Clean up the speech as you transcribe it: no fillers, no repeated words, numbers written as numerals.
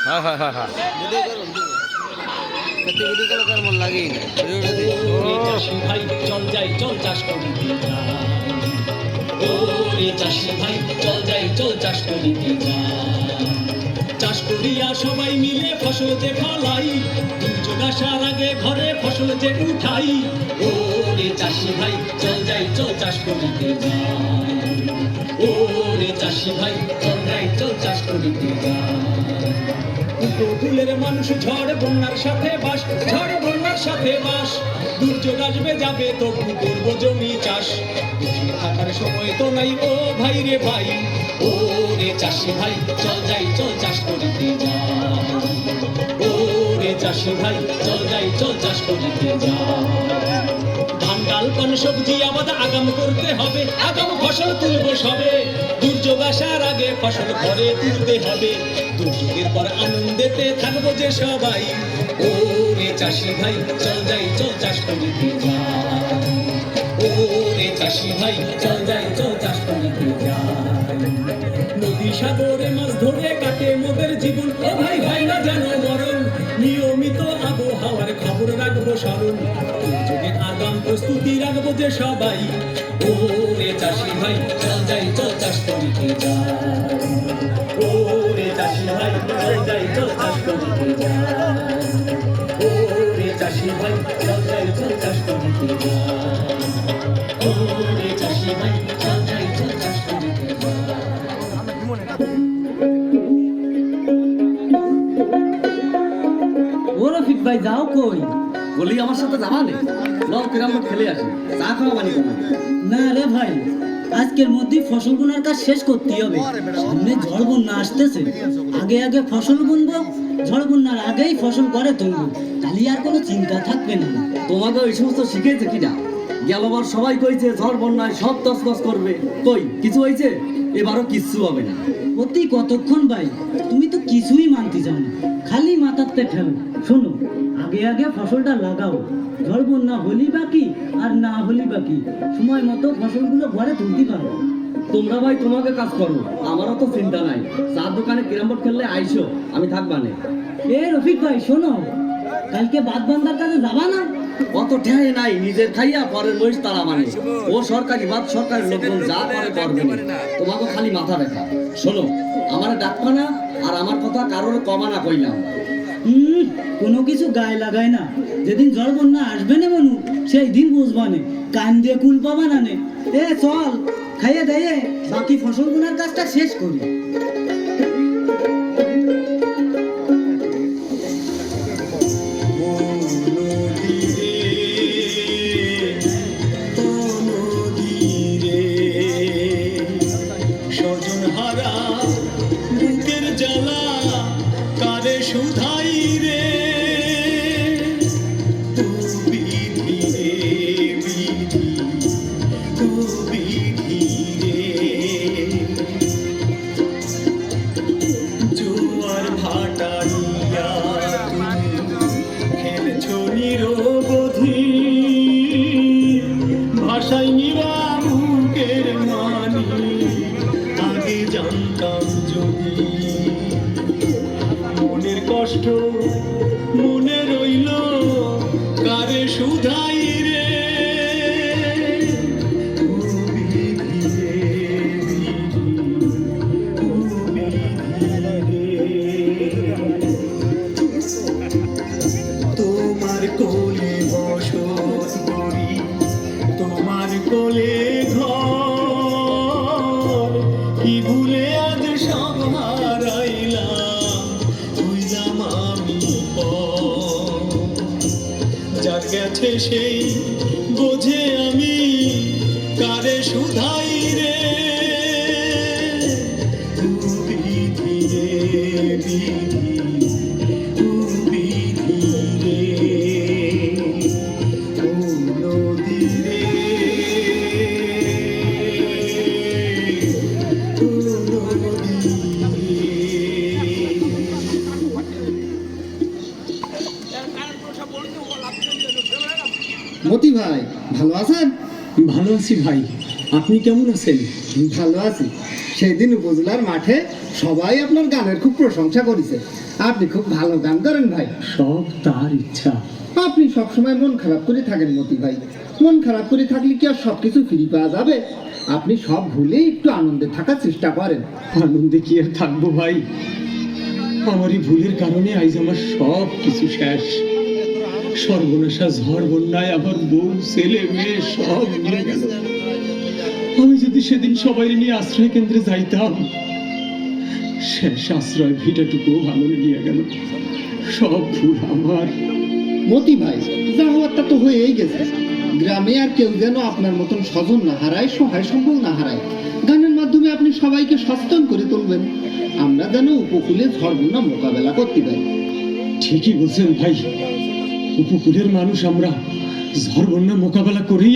হ্যাঁ হ্যাঁ হ্যাঁ হ্যাঁ মন লাগেই না চাষি ভাই চল যাই চল চাষ করিতে যাই ও রে চাষি ভাই চল যাই চল চাষ করিতে যাই চাষ করিয়া সবাই মিলে ফসল যে ফলাই দুর্যোগ আসার আগে ঘরে ফসল যে উঠাই ও রে চাষি ভাই চল যাই চল চাষ করিতে যাই ও রে চাষি ভাই চল যাই চল চাষ করিতে যাই উপকূলের মানুষ ঝড় বন্যার সাথে বাস ঝড় বন্যার সাথে বাস দুর্যোগ আসবে যাবে তবু করবো জমি চাষ বেঁচে থাকার সময় তো নাই ও ভাই রে ভাই ও রে চাষি ভাই চল যাই চল চাষ করিতে যাই ও রে চাষি ভাই চল যাই চল চাষ করিতে যাই ধান ডাল পান সবজি আবাদ আগাম করতে হবে আগাম ফসল তুলবো সবে দুর্যোগ আসার আগে ফসল ঘরে তুলতে হবে দুর্যোগের পর আনন্দেতে থাকবো যে সবাই ও রে চাষি ভাই চল যাই চল চাষ করিতে যাই ও রে চাষি ভাই চল যাই চল চাষ করিতে যাই নদী সাগরে মাছ ধরে কাটে মোদের জীবন ও ভাই ভাই না জানো মরণ নিয়মিত আবহাওয়ার খবর রাখবো স্মরণ দুর্যোগের আগাম প্রস্তুতি রাখবো যে সবাই ও রে চাষি ভাই চল যাই চল চাষ করিতে যাই ও রে চাষি ভাই চল যাই চল চাষ করিতে যাই ও রে চাষি ভাই চল যাই চল চাষ করিতে যাই ও রে চাষি ভাই চল যাই চল চাষ করিতে যাই ও রফিক ভাই যাও কই? বলি আমার সাথে যাবা নে লও কিরাম খেলে আসি চা খাওয়া বানি তোমার না রে ভাই, আজকের মধ্যে ফসল বোনার কাজ শেষ করতে হবে। সামনে ঝড় বন্যা আসতেছে, আগে আগে ফসল বুনবো, ঝড় বন্যার আগেই ফসল করে তুলবো, তাহলে আর কোনো চিন্তা থাকবে না। তোমাকে ওই সমস্ত শিখেছে কিনা? গেলবার সবাই কইছে ঝড় বন্যায় সব তছনছ করবে, কই কিছু হয়েছে? এবারও কিচ্ছু হবে না। অতি কতক্ষণ ভাই, তুমি তো কিছুই মানতে চাও না, খালি মাথাতে ফেলো। শোনো, আগে আগে ফসলটা লাগাও, ঝড় বন্যা হলি বাকি আর না হলি বাকি, সময় মতো ফসলগুলো ঘরে তুলতে পারো। তোমরা ভাই তোমাকে কাজ করো, আমারও তো চিন্তা নাই। চার দোকানে ক্যারাম বোর্ড খেললে আইসো, আমি থাকবানে। এ রফিক ভাই শোনো, কালকে বাদ বান্দার কাছে যাবা না? অত ঠেয় নাই, নিজের খাইয়া পরের মহিষ তারা মানে। ও সরকারি বাদ সরকারি লোকজন যা করে করবে না, তোমাকে খালি মাথা রেখা। শোনো, আমার ডাকবা না আর আমার কথা কারোর কমা না কইলাম। কোনো কিছু গায়ে লাগায় না, যেদিন ঝড় বন্যা আসবে না মনু, সেই দিন বুঝবা নে, কান দিয়ে কুল পাবা না নে। এ চল, খাইয়ে দাইয়ে বাকি ফসল বোনার কাজটা শেষ করি। কষ্ট মনে রইল কারে শুধাই রে, তোমার কোলে বসত করি, তোমার কোলে ঘর, কি ভুলে আজ সব হারাইলাম, বুঝলাম আমি যার গেছে সেই বোঝে আমি কারে শুধাই রে, বিধি রে বিধি, বিধি রে ও নদী রে, ও নদী। মতি ভাই ভালো আছেন? ভালো আছি ভাই, আপনি কেমন আছেন? ভালো আছি। সেই দিন উপজেলার মাঠে সবাই আপনার গানের খুব প্রশংসা করেছে। আপনি খুব ভালো গান করেন ভাই। সব তার ইচ্ছা। আপনি সবসময় মন খারাপ করে থাকেন মতি ভাই। মন খারাপ করে থাকলে কি আর সবকিছু ফিরে পাওয়া যাবে? আপনি সব ভুলে একটু আনন্দে থাকার চেষ্টা করেন। আনন্দে কি আর থাকবো ভাই? আমারই ভুলের কারণে আজ আমার সব কিছু শেষ। সর্বনাশা ঝড় বন্যায় আমার বউ ছেলে মেয়ে সব নিয়ে গেল। আমি যদি সেদিন সবাই নিয়ে আশ্রয় কেন্দ্রে যাইতাম, শেষ আশ্রয় ভিটাটুকুও ভালো নিয়ে গেল। সব ভুল আমার। মতি ভাই, যা হওয়ার তা তো হয়েই গেছে। গ্রামে আর কেউ যেন আপনার মতন স্বজন না হারায়, সহায় সম্বল না হারায়। গানের মাধ্যমে আপনি সবাইকে সচেতন করে তুলবেন, আমরা যেন উপকূলে ঝড় বন্যা মোকাবেলা করতে পারি। ঠিকই বলছেন ভাই, উপকূলের মানুষ আমরা ঝড় বন্যা মোকাবেলা করেই